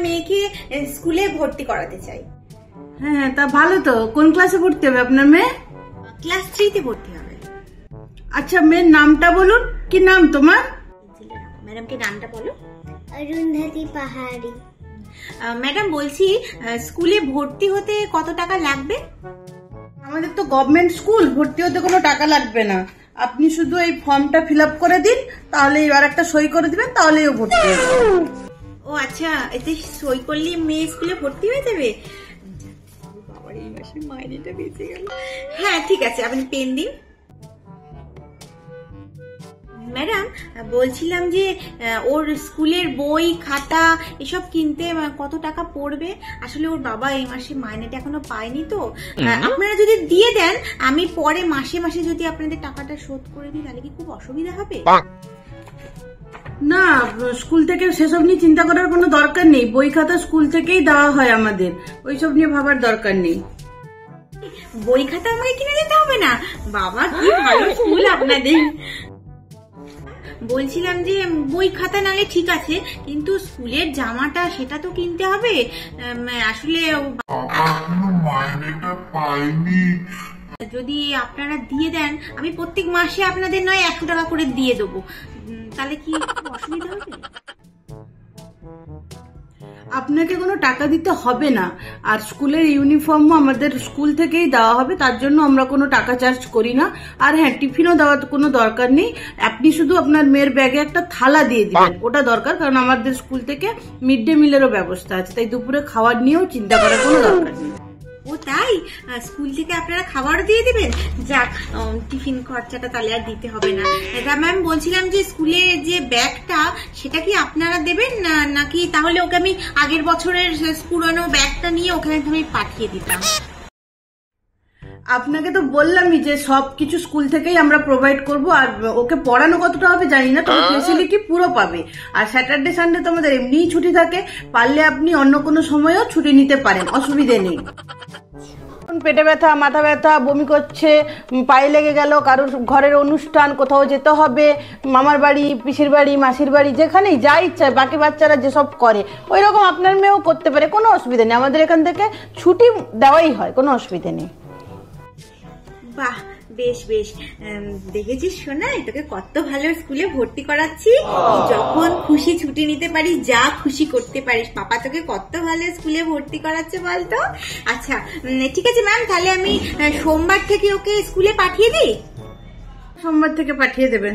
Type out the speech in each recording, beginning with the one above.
মেয়েকে স্কুলে ভর্তি করাতে চাই। হ্যাঁ, তা ভালো তো। কোন ক্লাসে ভর্তি হবে আপনার মেয়ে? ক্লাস 3-তে ভর্তি হবে। আচ্ছা, মেয়ের নামটা বলুন। কি নাম তোমার? ম্যাডামকে নামটা বলো। অরুন্ধতী পাহাড়ি। ম্যাডাম বলছি, স্কুলে ভর্তি হতে কত টাকা লাগবে? আমাদের তো গভর্নমেন্ট স্কুল, ভর্তি হতে কোনো টাকা লাগবে না। আপনি শুধু এই ফর্মটা ফিল আপ করে দিন, তাহলে এবার একটা সই করে দিবেন, তাহলেই ও ভর্তি হবে। ও আচ্ছা, এতে সই করলে মেয়ে স্কুলে ভর্তি হয়ে যাবে? বাবার এই মাসের মাইনেটা বেঁচে গেল। হ্যাঁ ঠিক আছে, আপনি পেন দিন। ম্যাডাম বলছিলাম যে ওর স্কুলের বই খাতা এসব কিনতে কত টাকা পড়বে? আসলে ওর বাবা এই মাসে মাইনেটা এখনো পায়নি, তো আপনারা যদি দিয়ে দেন আমি পরে মাসে মাসে যদি আপনাদের টাকাটা শোধ করে দিই তাহলে কি খুব অসুবিধা হবে? না, স্কুল থেকে সেসব নিয়ে চিন্তা করার কোনো দরকার নেই। বই খাতা স্কুল থেকেই দেওয়া হয় আমাদের, ওইসব নিয়ে ভাবার দরকার নেই। বই খাতা আমাকে কিনে দিতে হবে না? বাবা কি ভালো স্কুল আপনাদের। বলছিলাম যে বই খাতা নালে ঠিক আছে, কিন্তু স্কুলের জামাটা সেটা তো কিনতে হবে। আসলে মাইনেটা পাইনি, যদি আপনারা দিয়ে দেন আমি প্রত্যেক মাসে আপনাদের নয় 100 টাকা করে দিয়ে দেবো, তাহলে কি অসুবিধা হবে? আপনাকে কোনো টাকা দিতে হবে না, আর স্কুলের ইউনিফর্মও আমাদের স্কুল থেকেই দেওয়া হবে, তার জন্য আমরা কোনো টাকা চার্জ করি না। আর হ্যাঁ, টিফিনও দেওয়ার কোনো দরকার নেই। আপনি শুধু আপনার মেয়ের ব্যাগে একটা থালা দিয়ে দিবেন, ওটা দরকার, কারণ আমাদের স্কুল থেকে মিড ডে মিলেরও ব্যবস্থা আছে, তাই দুপুরে খাওয়ার নিয়েও চিন্তা করার কোনো দরকার নেই। ও তাই, স্কুল থেকে আপনারা খাবারও দিয়ে দিবেন? যাক, টিফিন খরচাটা তাহলে আর দিতে হবে না। ম্যাম বলছিলাম যে স্কুলে যে ব্যাগটা সেটা কি আপনারা দেবেন নাকি তাহলে ওকে আমি আগের বছরের পুরনো ব্যাগটা নিয়ে ওখানে আমি পাঠিয়ে দিতাম? আপনাকে তো বললামই যে সবকিছু স্কুল থেকেই আমরা প্রোভাইড করব, আর ওকে পড়ানো কতটা হবে জানি না, তবে ফেসিলিটি পুরো পাবে। আর স্যাটারডে সানডে তো আমাদের এমনিই ছুটি থাকে, পারলে আপনি অন্য কোনো সময়ও ছুটি নিতে পারেন, অসুবিধে নেই। পেটে ব্যথা, মাথা ব্যথা, বমি করছে, পায়ে লেগে গেল, কারোর ঘরের অনুষ্ঠান, কোথাও যেতে হবে, মামার বাড়ি, পিসির বাড়ি, মাসির বাড়ি, যেখানেই যা ইচ্ছা বাকি বাচ্চারা যেসব করে ওই রকম আপনার মেয়েও করতে পারে, কোনো অসুবিধা নেই। আমাদের এখান থেকে ছুটি দেওয়াই হয়, কোনো অসুবিধা নেই। বাহ, বেশ বেশ। দেখেছিস সোনা, তোকে কত ভালো স্কুলে ভর্তি করাচ্ছি, যখন খুশি ছুটি নিতে পারি, যা খুশি করতে পারিস। পাপা তোকে কত ভালো স্কুলে ভর্তি করাচ্ছে বলতো। আচ্ছা ঠিক আছে ম্যাম, তাহলে আমি সোমবার থেকে ওকে স্কুলে পাঠিয়ে দিই। সোমবার থেকে পাঠিয়ে দেবেন।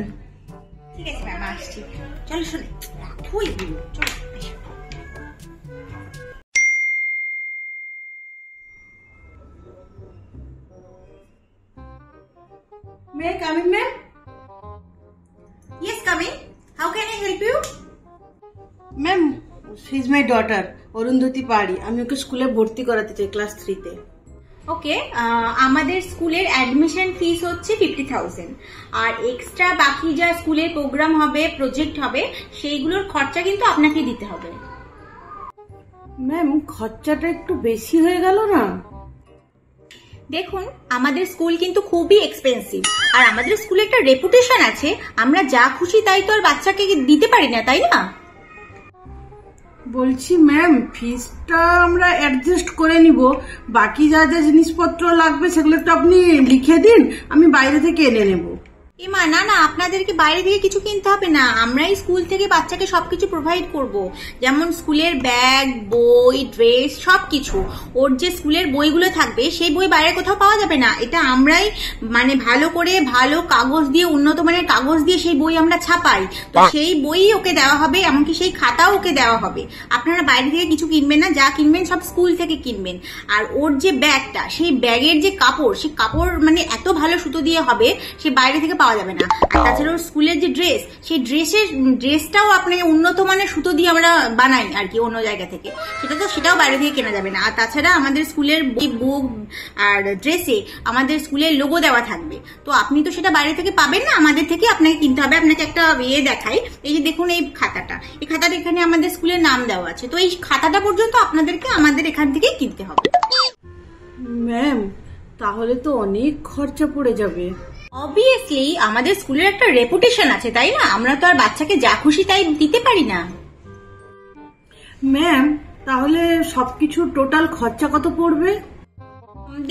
ঠিক আছে ম্যাম, আসছি। চলো শোনে, চলো। May I come in, ma'am? Yes, come in. How can I help you? Ma'am, she is my daughter, Arundhati পাহাড়ি। আমি ওকে স্কুলে ভর্তি করাতে চাই, ক্লাস 3-তে। ওকে, আমাদের স্কুলের অ্যাডমিশন ফিস হচ্ছে 50,000, আর এক্সট্রা বাকি যা স্কুলের প্রোগ্রাম হবে, প্রজেক্ট হবে, সেইগুলোর খরচা কিন্তু আপনাকে দিতে হবে। ম্যাম, খরচাটা একটু বেশি হয়ে গেল না? দেখুন, আমাদের স্কুল কিন্তু খুবই এক্সপেন্সিভ, আর আমাদের স্কুলে একটা রেপুটেশন আছে, আমরা যা খুশি তাই তো আর বাচ্চাকে দিতে পারি না, তাই না? বলছি ম্যাম, ফিসটা আমরা অ্যাডজাস্ট করে নিব, বাকি যা যা জিনিসপত্র লাগবে সেগুলো একটু আপনি লিখে দিন, আমি বাইরে থেকে এনে নেব। এমা না না, আপনাদেরকে বাইরে থেকে কিছু কিনতে হবে না, আমরাই স্কুল থেকে বাচ্চাকে সবকিছু প্রোভাইড করব, যেমন স্কুলের ব্যাগ, বই, ড্রেস, সবকিছু। ওর যে স্কুলের বইগুলো থাকবে সেই বই বাইরে কোথাও পাওয়া যাবে না, এটা আমরাই মানে ভালো করে ভালো কাগজ দিয়ে, উন্নত মানের কাগজ দিয়ে সেই বই আমরা ছাপাই, তো সেই বই ওকে দেওয়া হবে, এমনকি সেই খাতাও ওকে দেওয়া হবে। আপনারা বাইরে থেকে কিছু কিনবেন না, যা কিনবেন সব স্কুল থেকে কিনবেন। আর ওর যে ব্যাগটা, সেই ব্যাগের যে কাপড়, সেই কাপড় মানে এত ভালো সুতো দিয়ে হবে, সে বাইরে থেকে পাওয়া যাবে না। আর তাছাড়া ওর স্কুলের যে ড্রেস, সেই ড্রেসটাও আপনাকে উন্নত মানের সুতো দিয়ে আমরা বানাই আর কি, অন্য জায়গা থেকে, সেটাও বাইরে থেকে কেনা যাবে না। আর তাছাড়া আমাদের স্কুলের বুক আর ড্রেসে আমাদের স্কুলের লোগো দেওয়া থাকবে, তো আপনি তো সেটা বাইরে থেকে পাবেন না, আমাদের থেকে আপনাকে কিনতে হবে। আপনাকে একটা দেখাই, এই যে দেখুন এই খাতাটা, এই খাতাটা এখানে আমাদের স্কুলের নাম দেওয়া আছে, তো এই খাতাটা পর্যন্ত আপনাদেরকে আমাদের এখান থেকে কিনতে হবে। ম্যাম, তাহলে তো অনেক খরচা পড়ে যাবে। অবভিয়াসলি, আমাদের স্কুলের একটা রেপুটেশন আছে, তাই না? আমরা তো আর বাচ্চাকে যা খুশি তাই দিতে পারি না। ম্যাম, তাহলে সবকিছু টোটাল খরচা কত পড়বে?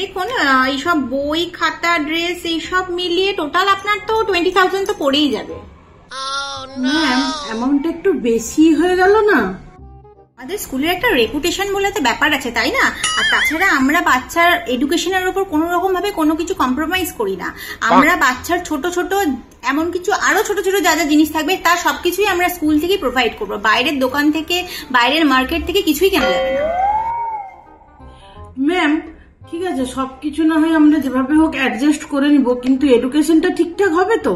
দেখুন এইসব বই খাতা ড্রেস এইসব মিলিয়ে টোটাল আপনার তো 20,000 তো পড়েই যাবে। ম্যাম, অ্যামাউন্টটা একটু বেশি হয়ে গেল না? আমাদের স্কুলের একটা রেপুটেশন বলে তো ব্যাপার আছে, তাই না? আর তাছাড়া আমরা বাচ্চার এডুকেশনের উপর কোনো রকম ভাবে কোনো কিছু কম্প্রোমাইজ করি না। আমরা বাচ্চার ছোট ছোট এমন কিছু আরো ছোট ছোট যা যা জিনিস থাকবে তার সবকিছুই আমরা স্কুল থেকে প্রোভাইড করবো। বাইরের দোকান থেকে বাইরের মার্কেট থেকে কিছুই কেনা যাবে না। ম্যাম ঠিক আছে, সবকিছু না হয় আমরা যেভাবে হোক অ্যাডজাস্ট করে নিব, কিন্তু এডুকেশনটা ঠিকঠাক হবে তো?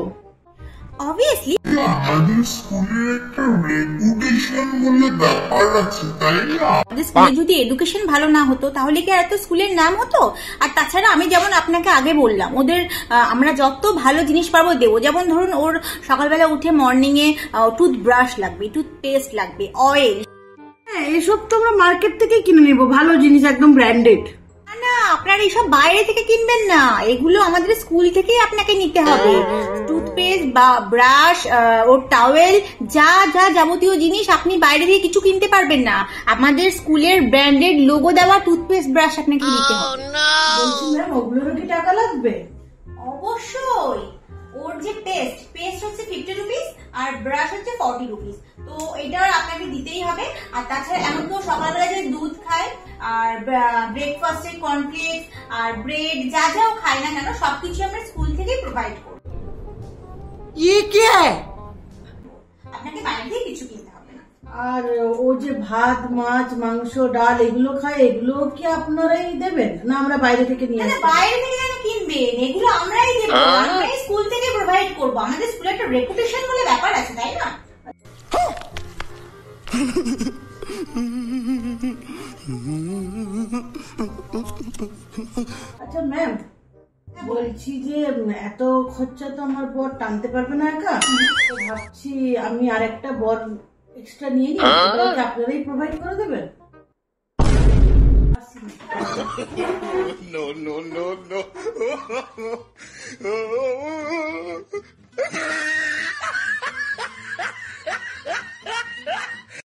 অবভিয়াসলি আমাদের স্কুলের একটা রেপুটেশন বলে ব্যাপার আছে, তাই না? আমাদের স্কুলে যদি এডুকেশন ভালো না হতো তাহলে কি আর এত স্কুলের নাম হতো? আর তাছাড়া আমি যেমন আপনাকে আগে বললাম, ওদের আমরা যত ভালো জিনিস পারবো দেবো। যেমন ধরুন ওর সকালবেলা উঠে মর্নিং এ টুথব্রাশ লাগবে, টুথপেস্ট লাগবে, অয়েল। হ্যাঁ, এসব তো আমরা মার্কেট থেকে কিনে নিব, ভালো জিনিস একদম ব্র্যান্ডেড। না, আপনার এইসব বাইরে থেকে কিনবেন না, এগুলো আমাদের স্কুল থেকেই আপনাকে নিতে হবে। টুথপেস্ট বা ব্রাশ, ওর টাওয়েল, যা যা যাবতীয় জিনিস আপনি বাইরে থেকে কিছু কিনতে পারবেন না। আমাদের স্কুলের ব্র্যান্ডেড লোগো দেওয়া টুথপেস্ট ব্রাশ আপনাকে নিতে হবে। বলছি ম্যাম, ওগুলোরও কি টাকা লাগবে? অবশ্যই। ওর যে পেস্ট হচ্ছে 50 রুপিস আর ব্রাশ হচ্ছে 40 রুপিস। তো এটা আপনাকে দিতেই হবে। আর তাছাড়া এমন কেউ সকালবেলা যে দুধ খায় আর ব্রেকফাস্টে কর্নফ্লেক্স আর ব্রেড যা যাও খায় না কেন সবকিছু আমরা স্কুল থেকেই প্রোভাইড করব। আপনাকে বাইরে থেকে কিছু কিনতে হবে না। আর ও যে ভাত মাছ মাংস ডাল এগুলো খায়, এগুলো কি আপনারাই দেবেন না আমরা বাইরে থেকে নিয়ে না, আসবো? বাইরে থেকে কেন কিনবেন? এগুলো আমরাই দেবো, আমরাই স্কুল থেকে প্রোভাইড করব। আমাদের স্কুলে একটা রেপুটেশন বলে ব্যাপার আছে, তাই না? আচ্ছা ম্যাম, বলছি যে এত খরচা তো আমার বর টানতে পারবে না একা, তো ভাবছি আমি আর একটা বর এক্সট্রা নিয়ে নিই, ওটা কি আপনারাই প্রোভাইড করে দেবেন? No, no, no, no.